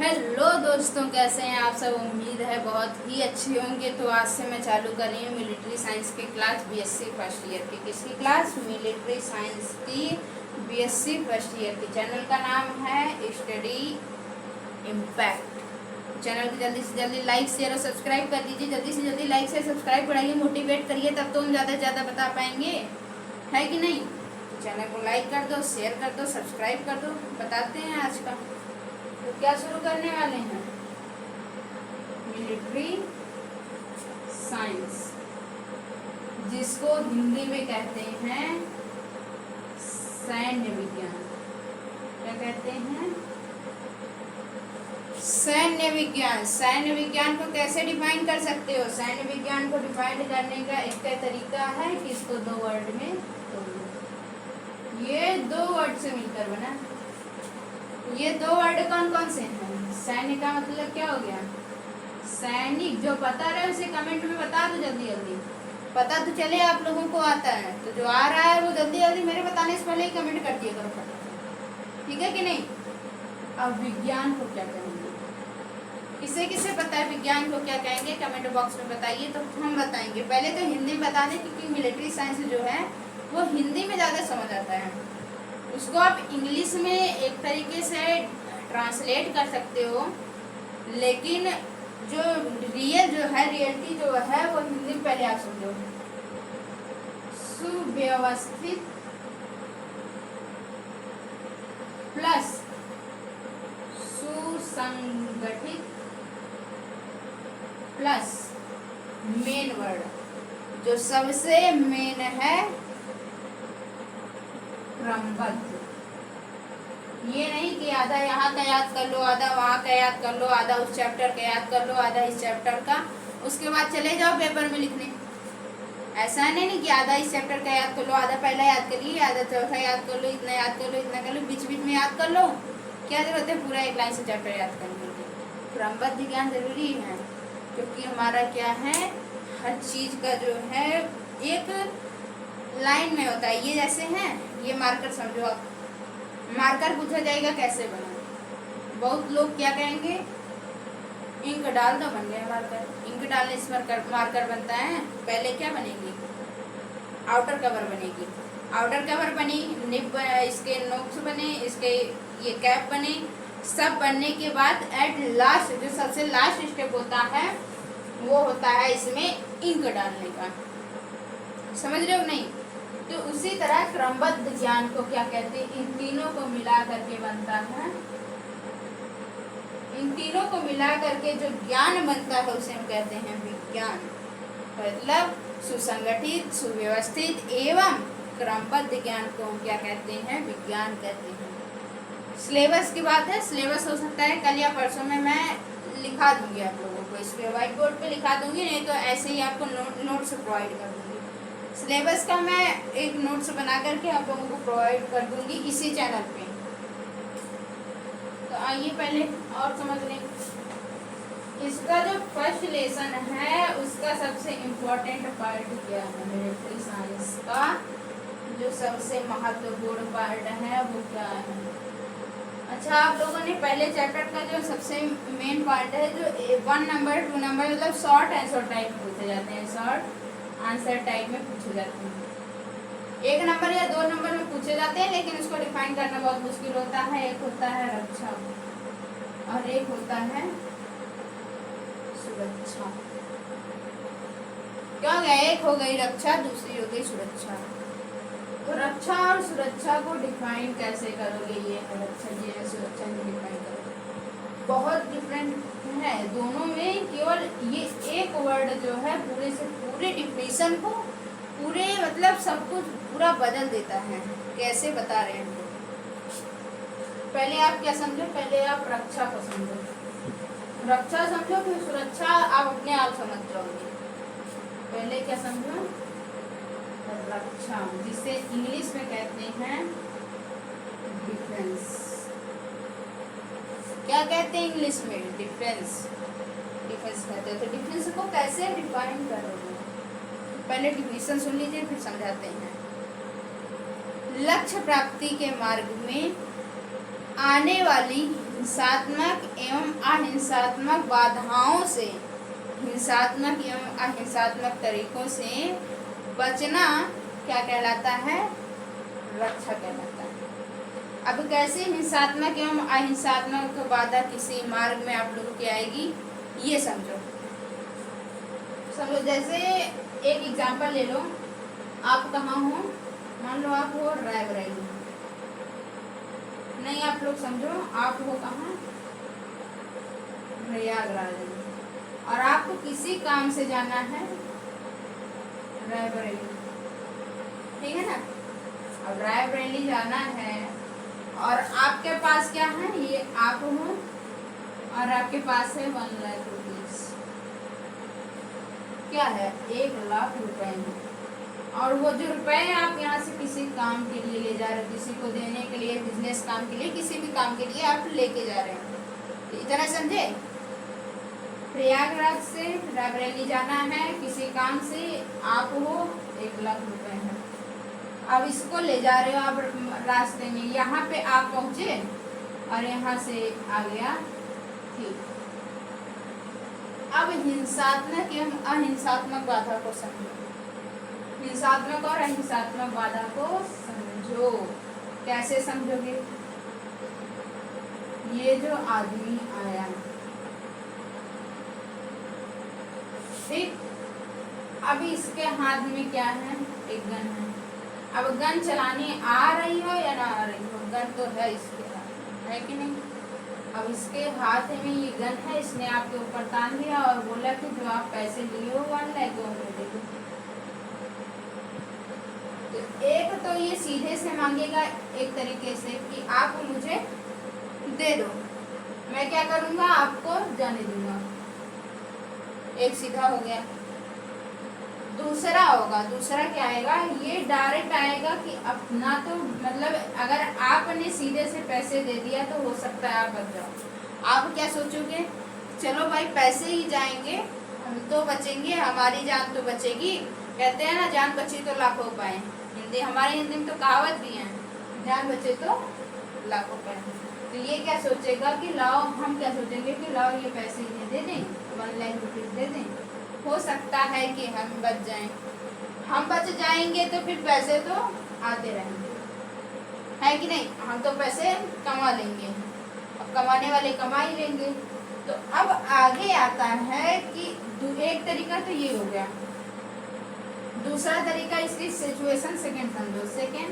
Hello दोस्तों, कैसे हैं आप सब। उम्मीद है बहुत ही अच्छे होंगे। तो आज से मैं चालू कर रही हूँ मिलिट्री साइंस की क्लास, बीएससी फर्स्ट ईयर की। किसकी क्लास? मिलिट्री साइंस की बीएससी फर्स्ट ईयर की। चैनल का नाम है स्टडी इम्पैक्ट। चैनल को जल्दी से जल्दी लाइक शेयर और सब्सक्राइब कर दीजिए। जल्दी से जल्दी लाइक शेयर सब्सक्राइब कराइए, मोटिवेट करिए, तब तो हम ज़्यादा से ज़्यादा बता पाएंगे, है कि नहीं। तो चैनल को लाइक कर दो, शेयर कर दो, सब्सक्राइब कर दो। बताते हैं आज का। तो क्या शुरू करने वाले हैं? मिलिट्री साइंस, जिसको हिंदी में कहते हैं सैन्य विज्ञान। क्या कहते हैं? सैन्य विज्ञान। सैन्य विज्ञान को कैसे डिफाइन कर सकते हो? सैन्य विज्ञान को डिफाइन करने का एक तरीका है कि इसको दो वर्ड में तोड़ लो। ये दो वर्ड से मिलकर बना। ये दो वर्ड कौन कौन से हैं? सैन्य का मतलब क्या हो गया? सैनिक। जो पता रहे उसे कमेंट में बता दो जल्दी जल्दी, पता तो चले आप लोगों को आता है। तो जो आ रहा है वो जल्दी जल्दी मेरे बताने से पहले ही कमेंट कर दिया करो फटाफट, ठीक है कि नहीं। अब विज्ञान को क्या कहेंगे? किसे किसे पता है विज्ञान को क्या कहेंगे? कमेंट बॉक्स में बताइए, तो हम बताएंगे। पहले तो हिंदी में बता दें, क्योंकि मिलिट्री साइंस जो है वो हिंदी में ज़्यादा समझ आता है। उसको आप इंग्लिश में एक तरीके से ट्रांसलेट कर सकते हो, लेकिन जो रियल जो है, रियलिटी जो है वो हिंदी में पहले आप समझो। सुव्यवस्थित प्लस सुसंगठित प्लस मेन वर्ड जो सबसे मेन है, क्रमबद्ध। ये नहीं कि आधा यहाँ का याद कर लो, आधा वहाँ का याद कर लो, आधा उस चैप्टर का याद कर लो, आधा इस चैप्टर का, उसके बाद चले जाओ पेपर में लिखने। ऐसा नहीं कि आधा इस चैप्टर का याद कर लो, आधा पहला याद कर लिए, आधा चौथा याद कर लो, इतना याद कर लो, इतना कर लो, बीच बीच में याद कर लो। क्या जरूरत है पूरा एक लाइन से चैप्टर याद करने की? क्रमबद्ध ज्ञान जरूरी है, क्योंकि हमारा क्या है, हर चीज़ का जो है एक लाइन में होता है। ये जैसे है, ये मार्कर समझो आप। मार्कर पूछा जाएगा कैसे बना, बहुत लोग क्या कहेंगे, इंक डाल दो, बन गया मार्कर। इंक डालने से मार्कर बनता है। पहले क्या बनेगी? आउटर कवर बनेगी। आउटर कवर बनी, निब, इसके नोक्स बने, इसके ये कैप बने। सब बनने के बाद एट लास्ट जो सबसे लास्ट स्टेप होता है वो होता है इसमें इंक डालने का। समझ रहे हो नहीं? तो उसी तरह क्रमबद्ध ज्ञान को क्या कहते हैं? इन तीनों को मिला करके बनता है। इन तीनों को मिला करके जो ज्ञान बनता है उसे हम कहते हैं विज्ञान। मतलब सुसंगठित, सुव्यवस्थित एवं क्रमबद्ध ज्ञान को हम क्या कहते हैं? विज्ञान कहते हैं। सिलेबस की बात है, सिलेबस हो सकता है कल या परसों में मैं लिखा दूंगी आप लोगों को, इस पे व्हाइट बोर्ड पे लिखा दूंगी, नहीं तो ऐसे ही आपको नोट्स प्रोवाइड कर दूंगी। सिलेबस का मैं एक नोट्स बना करके आप लोगों को प्रोवाइड कर दूंगी इसी चैनल पे। तो आइए पहले और समझ लें। इसका जो फर्स्ट लेसन है उसका सबसे इम्पोर्टेंट पार्ट क्या है? मिलिट्री साइंस का जो सबसे महत्वपूर्ण पार्ट है वो क्या है? अच्छा, आप लोगों ने पहले चैप्टर का जो सबसे मेन पार्ट है, जो 1 नंबर 2 नंबर मतलब शॉर्ट आंसर टाइप पूछे जाते हैं, शॉर्ट आंसर टाइप में पूछे जाते हैं। 1 नंबर या 2 नंबर में पूछे जाते हैं, लेकिन उसको डिफाइन करना बहुत मुश्किल होता है। एक होता है रक्षा और एक होता है सुरक्षा। क्या हो गया? एक हो गई रक्षा, दूसरी हो गई सुरक्षा। तो रक्षा और सुरक्षा को डिफाइन कैसे करोगे? ये है रक्षा, ये है सुरक्षा, को डिफाइन करोगे। बहुत डिफरेंट है दोनों में। केवल ये एक वर्ड जो है पूरे से पूरे डिफिनेशन को, पूरे मतलब सब कुछ पूरा बदल देता है। कैसे बता रहे हैं हम लोग। पहले आप क्या समझो? पहले आप रक्षा को समझो। रक्षा समझो, फिर सुरक्षा आप अपने आप समझ जाओगे। पहले क्या समझो? रक्षा, जिसे इंग्लिश में कहते हैं डिफेंस। क्या कहते हैं इंग्लिश में? डिफेंस। डिफेंस कहते हैं। तो डिफेंस को कैसे डिफाइन करोगे? पहले डिफिनेशन सुन लीजिए, फिर समझाते हैं। लक्ष्य प्राप्ति के मार्ग में आने वाली हिंसात्मक एवं अहिंसात्मक बाधाओं से, हिंसात्मक एवं अहिंसात्मक तरीकों से बचना क्या कहलाता है? रक्षा कहलाता है। अब कैसे हिंसात्मक एवं अहिंसात्मक बाधा किसी मार्ग में आप लोगों की आएगी, ये समझो। जैसे एक एग्जांपल ले लो, आप कहाँ हो, मान लो आप हो रायबरेली, नहीं आप लोग समझो, आप हो कहाँ, प्रयागराज में, और आपको किसी काम से जाना है रायबरेली, ठीक है ना। अब रायबरेली जाना है और आपके पास क्या है, ये आप हो और आपके पास है 1 लाख रुपीज, क्या है, 1 लाख रुपए है। और वो जो रुपए आप यहाँ से किसी काम के लिए ले जा रहे हो, किसी को देने के लिए, बिजनेस काम के लिए, किसी भी काम के लिए आप लेके जा रहे हो, इतना समझे। प्रयागराज से रायबरेली जाना है किसी काम से, आप हो 1 लाख रुपए है। अब इसको ले जा रहे हो आप रास्ते में, यहाँ पे आप पहुंचे और यहाँ से आ गया, ठीक। अब हिंसात्मक एवं अहिंसात्मक बाधा को समझो, हिंसात्मक और अहिंसात्मक बाधा को समझो। कैसे समझोगे? ये जो आदमी आया, ठीक, अभी इसके हाथ में क्या है, एक गन है। अब गन चलानी आ रही हो या ना आ रही हो, गन तो है इसके हाथ, है कि नहीं। अब इसके हाथ में ये गन है, इसने आपके ऊपर तान दिया और बोला कि जो आप पैसे लिए हो 1 लाख वो मुझे दे दो। तो एक तो ये सीधे से मांगेगा एक तरीके से कि आप मुझे दे दो, मैं क्या करूंगा, आपको जाने दूंगा, एक सीधा हो गया। दूसरा होगा, दूसरा क्या आएगा, ये डायरेक्ट आएगा कि अपना तो मतलब अगर आपने सीधे से पैसे दे दिया तो हो सकता है आप बच जाओ। आप क्या सोचोगे, चलो भाई पैसे ही जाएंगे, हम तो बचेंगे, हमारी जान तो बचेगी। कहते हैं ना, जान बची तो लाखों पाए, हिंदी, हमारे हिंदी में तो कहावत भी है, जान बचे तो लाखों पाए। तो ये क्या सोचेगा कि लाओ, हम क्या सोचेंगे कि लाओ ये पैसे इन्हें दे दें, 1 लाख रुपये दे दें, हो सकता है कि हम बच जाएं। हम बच जाएंगे तो फिर पैसे तो आते रहेंगे, है कि नहीं, हम तो पैसे कमा लेंगे, अब कमाने वाले कमा ही लेंगे। तो अब आगे आता है कि एक तरीका तो ये हो गया, दूसरा तरीका इसकी सिचुएशन सेकंड समझो। सेकंड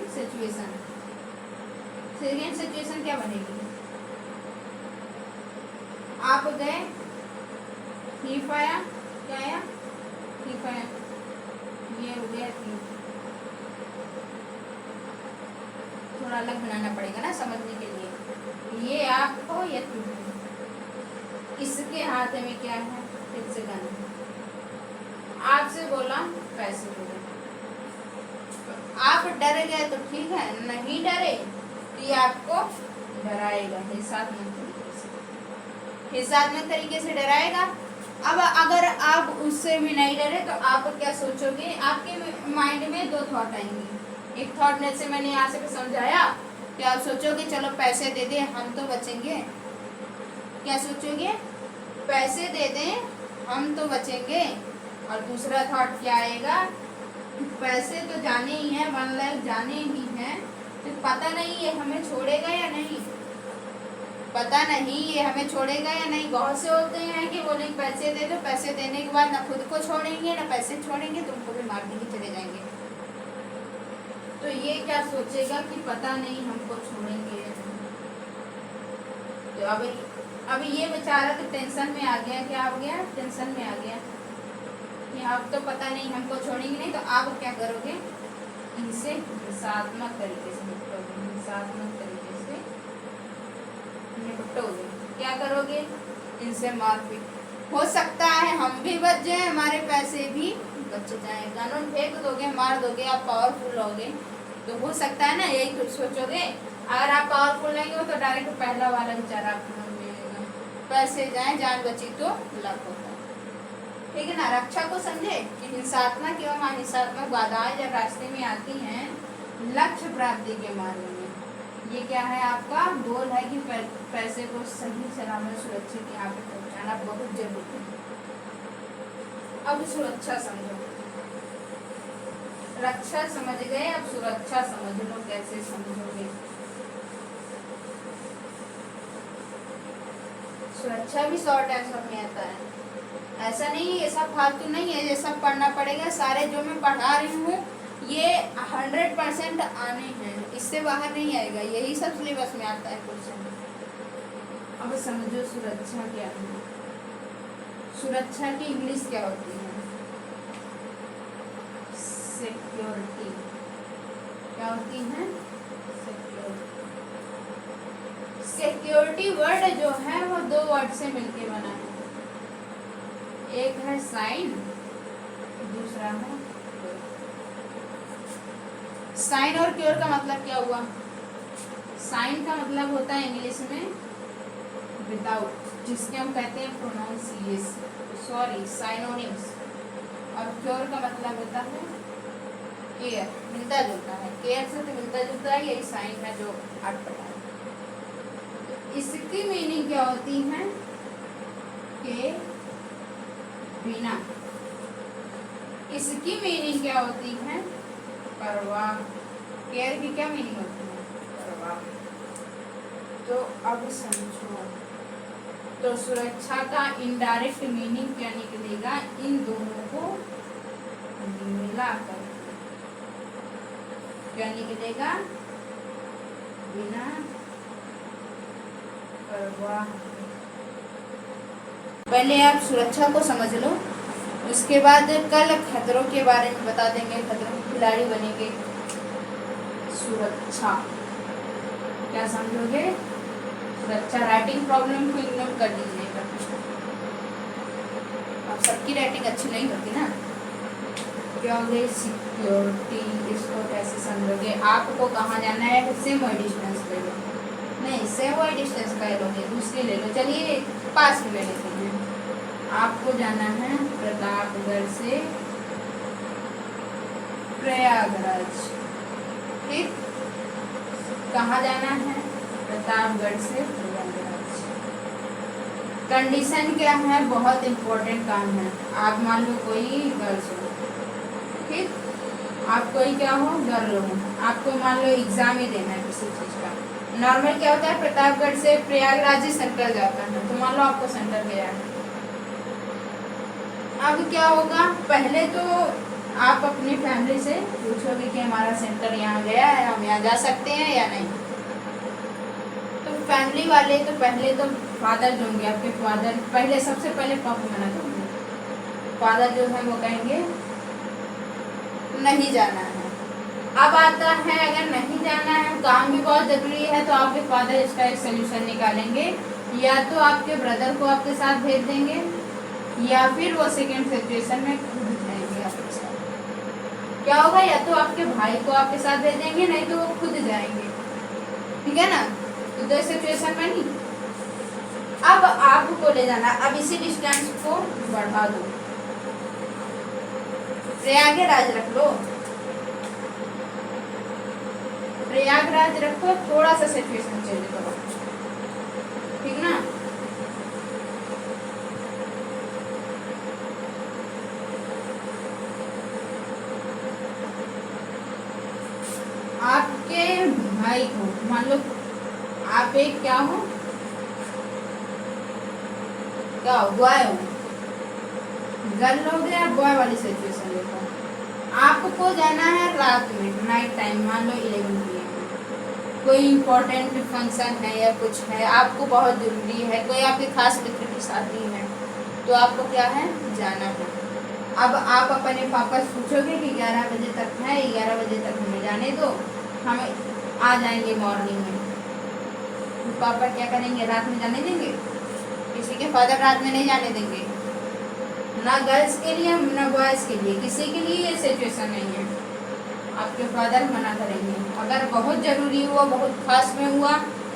सिचुएशन क्या बनेगी, आप गए, थीफ आया, क्या आया, थीफ आया, ये हो गया थीफ। थोड़ा अलग बनाना पड़ेगा ना समझने के लिए, ये आप हो या तुम हो, इसके हाथ में क्या है, फिर से गन, आपसे बोला पैसे दे दो, आप डर गए तो ठीक है, नहीं डरे तो ये आपको डराएगा हिंसात्मक तरीके से डराएगा। अब अगर आप उससे भी नहीं डरे तो आप क्या सोचोगे, आपके माइंड में 2 थॉट आएंगे। एक थॉट में से मैंने यहाँ से समझाया कि आप सोचोगे चलो पैसे दे दे हम तो बचेंगे, क्या सोचोगे, पैसे दे दें हम तो बचेंगे। और दूसरा थॉट क्या आएगा, पैसे तो जाने ही हैं, 1 लाख जाने ही हैं, तो पता नहीं ये हमें छोड़ेगा या नहीं, पता नहीं ये हमें छोड़ेगा या नहीं। बहुत से होते हैं कि बोले पैसे दे दो, पैसे देने के बाद ना खुद को छोड़ेंगे ना पैसे छोड़ेंगे, तुमको भी मारने के चले जाएंगे। तो ये क्या सोचेगा कि पता नहीं हमको छोड़ेंगे। तो अब ये बेचारा तो टेंशन में आ गया, क्या हो गया, टेंशन में आ गया कि आप तो पता नहीं हमको छोड़ेंगे नहीं। तो आप क्या करोगे, इनसे हिंसात्मक तरीके से निपटोगे, हिंसात्मक तरीके से निपटोगे। क्या करोगे, इनसे मारपीट। हो सकता है हम भी बच जाए, हमारे पैसे भी बच जाए, कानून फेंक दोगे, मार दोगे, आप पावरफुल रहोगे तो हो सकता है ना, यही कुछ सोचोगे। अगर आप पावरफुल नहीं हो तो डायरेक्ट पहला वाला विचार आपको मन में आएगा, पैसे जाए जान बची तो लाभ होता है, ठीक है ना। रक्षा को समझे कि हिंसात्मक एवं अहिंसात्मक बाधाएं जब रास्ते में आती हैं लक्ष्य प्राप्ति के मार्ग में, ये क्या है आपका गोल है कि पैसे को सही सलामत सुरक्षित यहाँ पे पहुँचाना बहुत जरूरी है। अब सुरक्षा समझो, रक्षा समझ गए, अब सुरक्षा समझ लो कैसे समझोगे। सुरक्षा भी शॉर्ट आंसर में आता है, ऐसा नहीं ये सब फालतू नहीं है, ये सब पढ़ना पड़ेगा। सारे जो मैं पढ़ा रही हूँ ये 100% आने हैं, इससे बाहर नहीं आएगा, यही सब सिलेबस में आता है क्वेश्चन। अब समझो सुरक्षा क्या है। सुरक्षा की इंग्लिश क्या होती है? सिक्योरिटी। क्या होती है? सिक्योरिटी। सिक्योरिटी वर्ड जो है वो दो वर्ड से मिलके बना है, एक है साइन, दूसरा है साइन। और क्योर का मतलब क्या हुआ? साइन का मतलब होता है इंग्लिश में विदाउट, जिसके हम कहते हैं प्रोनाउंसिएशन, सॉरी साइनोनिम्स। और क्योर का मतलब होता है केयर, मिलता जुलता है, केयर से तो मिलता जुलता है, यही साइन है जो आप पढ़ा है। इसकी मीनिंग क्या होती है? के बिना। इसकी मीनिंग क्या होती है? परवाह। केयर की क्या मीनिंग होती है? परवाह। तो अब समझो, तो सुरक्षा का इनडायरेक्ट मीनिंग क्या निकलेगा? इन दोनों को मिलाकर क्या निकलेगा? बिना परवाह। पहले आप सुरक्षा को समझ लो, उसके बाद कल खतरों के बारे में बता देंगे, खतरों के खिलाड़ी बनेंगे। सुरक्षा क्या समझोगे? सुरक्षा राइटिंग प्रॉब्लम को इग्नोर कर दीजिएगा, अब सबकी राइटिंग अच्छी नहीं होती ना। क्या हो गई? सिक्योरिटी। इसको कैसे समझोगे? आपको कहाँ जाना है? सेम वाई डिस्टेंस ले लो, नहीं सेम वाई डिस्टेंस का लोगे, दूसरी ले लो, चलिए पास में ले लेते हैं। आपको जाना है प्रतापगढ़ से प्रयागराज, ठीक? कहाँ जाना है? प्रतापगढ़ से प्रयागराज। कंडीशन क्या है? बहुत इम्पोर्टेंट काम है। आप मान लो कोई गर्ल्स हो, ठीक? आप कोई क्या हो? गर्ल हो, आपको मान लो एग्जाम ही देना है किसी चीज़ का। नॉर्मल क्या होता है? प्रतापगढ़ से प्रयागराज ही सेंटर जाता है, तो मान लो आपको सेंटर गया है। अब क्या होगा? पहले तो आप अपनी फैमिली से पूछोगे कि हमारा सेंटर यहाँ गया है, हम यहाँ जा सकते हैं या नहीं। तो फैमिली वाले तो पहले तो फादर जो होंगे आपके, फादर पहले, सबसे पहले पापा मना करेंगे, फादर जो है वो कहेंगे नहीं जाना है। अब आता है अगर नहीं जाना है, काम भी बहुत जरूरी है, तो आपके फादर इसका एक सोल्यूशन निकालेंगे, या तो आपके ब्रदर को आपके साथ भेज देंगे, या फिर वो सेकेंड सिचुएशन में खुद जाएंगे आपके साथ। क्या होगा? या तो आपके भाई को आपके साथ भेजेंगे, नहीं तो वो खुद जाएंगे, ठीक है ना? तो दो सिचुएशन में नहीं। अब आपको ले जाना, अब इसी डिस्टेंस को बढ़ा दो, प्रयागराज रख लो, प्रयागराज रखो, थोड़ा सा सिचुएशन चेंज करो, ठीक ना? आपके भाई को मान लो आप एक क्या हो? क्या हो? बॉय हो, गर्ल हो गया, बॉय वाली सिचुएशन देखो। आपको जाना है रात में, नाइट टाइम, मान लो 11 PM, कोई इम्पोर्टेंट फंक्शन है या कुछ है, आपको बहुत ज़रूरी है, कोई आपके खास मित्र की शादी है, तो आपको क्या है? जाना है। अब आप अपने पापा से पूछोगे कि 11 बजे तक है, 11 बजे तक हमें जाने दो, हम आ जाएंगे मॉर्निंग में। तो पापा क्या करेंगे? रात में जाने देंगे? किसी के फादर रात में नहीं जाने देंगे, ना गर्ल्स के लिए ना बॉयज़ के लिए, किसी के लिए ये सिचुएशन नहीं है। आपके फादर मना करेंगे। अगर बहुत ज़रूरी हुआ, बहुत खास में हुआ,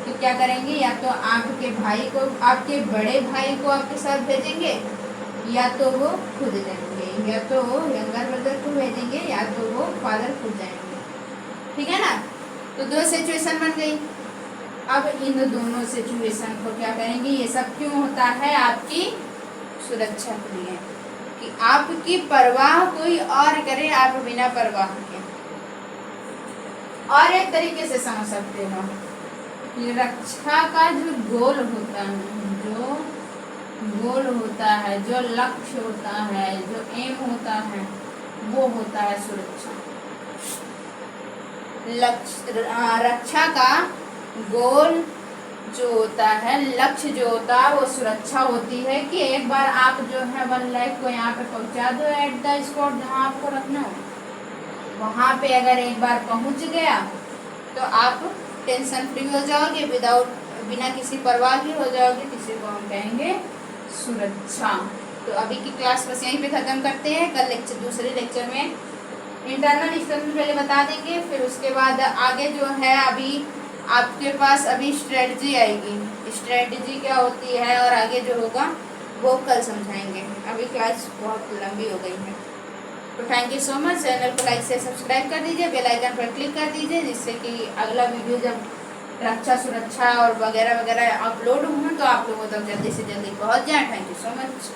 तो क्या करेंगे? या तो आपके भाई को, आपके बड़े भाई को आपके साथ भेजेंगे, या तो वो खुद जाएंगे, या तो वो यंगर ब्रदर को भेजेंगे, या तो वो फादर खुद जाएंगे, ठीक है ना? तो दो सिचुएशन बन गई। अब इन दोनों सिचुएशन को क्या करेंगे, ये सब क्यों होता है, आपकी सुरक्षा के लिए, कि आपकी परवाह कोई और करे, आप बिना परवाह के। और एक तरीके से समझ सकते हो, रक्षा का जो गोल होता है, जो गोल होता है, जो लक्ष्य होता है, जो एम होता है, वो होता है सुरक्षा। रक्षा का गोल जो होता है, लक्ष्य जो होता है, वो सुरक्षा होती है कि एक बार आप जो है वन लाइफ को यहाँ पे पहुँचा दो एट द स्पॉट जहाँ आपको रखना हो, वहाँ पे अगर एक बार पहुँच गया तो आप टेंशन फ्री हो जाओगे, बिना किसी परवाह के हो जाओगे, किसी को हम कहेंगे सुरक्षा। तो अभी की क्लास बस यहीं पे ख़त्म करते हैं। कल दूसरे लेक्चर में इंटरनल स्टेटमेंट पहले बता देंगे, फिर उसके बाद आगे जो है अभी आपके पास अभी स्ट्रेटजी आएगी, स्ट्रेटजी क्या होती है और आगे जो होगा वो कल समझाएंगे। अभी क्लास बहुत लंबी हो गई है। तो thank you so much. Channel को लाइक से सब्सक्राइब कर दीजिए, बेल आइकन पर क्लिक कर दीजिए, जिससे कि अगला वीडियो जब रक्षा सुरक्षा और वगैरह वगैरह अपलोड हों तो आप लोगों तक जल्दी से जल्दी पहुंच जाए। Thank you so much.